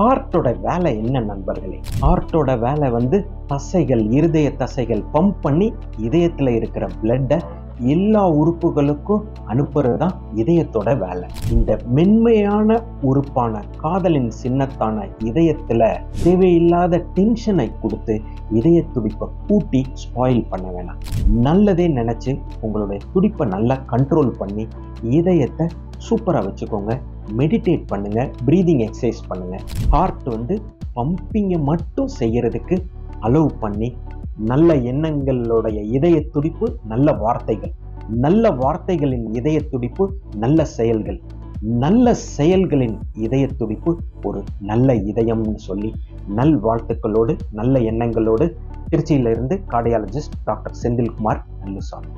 ஹார்ட்டோட வேலை என்ன நண்பர்களே? ஹார்ட்டோட வேலை தசைகள், இருதய தசைகள் பம்ப் பண்ணி இதயத்துல இருக்கிற பிளட்டை எல்லா உறுப்புகளுக்கும் அனுப்புறது தான் இதயத்தோட வேலை. இந்த மென்மையான உறுப்பான காதலின் சின்னத்தான இதயத்துல தேவையில்லாத டென்ஷனை கொடுத்து இதய துடிப்பை கூட்டி ஸ்பாயில் பண்ண வேணாம். நல்லதே நினைச்சு உங்களுடைய துடிப்பை நல்லா கண்ட்ரோல் பண்ணி இதயத்தை சூப்பரா வச்சுக்கோங்க. மெடிடேட் பண்ணுங்க, பிரீதிங் எக்ஸசைஸ் பண்ணுங்க. ஹார்ட் பம்பிங்கை மட்டும் செய்யறதுக்கு அலோவ் பண்ணி நல்ல எண்ணங்களுடைய இதய துடிப்பு, நல்ல வார்த்தைகள், நல்ல வார்த்தைகளின் இதய துடிப்பு, நல்ல செயல்கள், நல்ல செயல்களின் இதய துடிப்பு ஒரு நல்ல இதயம்னு சொல்லி நல் வாழ்த்துக்களோடு நல்ல எண்ணங்களோடு திருச்சியிலிருந்து கார்டியாலஜிஸ்ட் டாக்டர் செந்தில்குமார் நல்லுசாமி.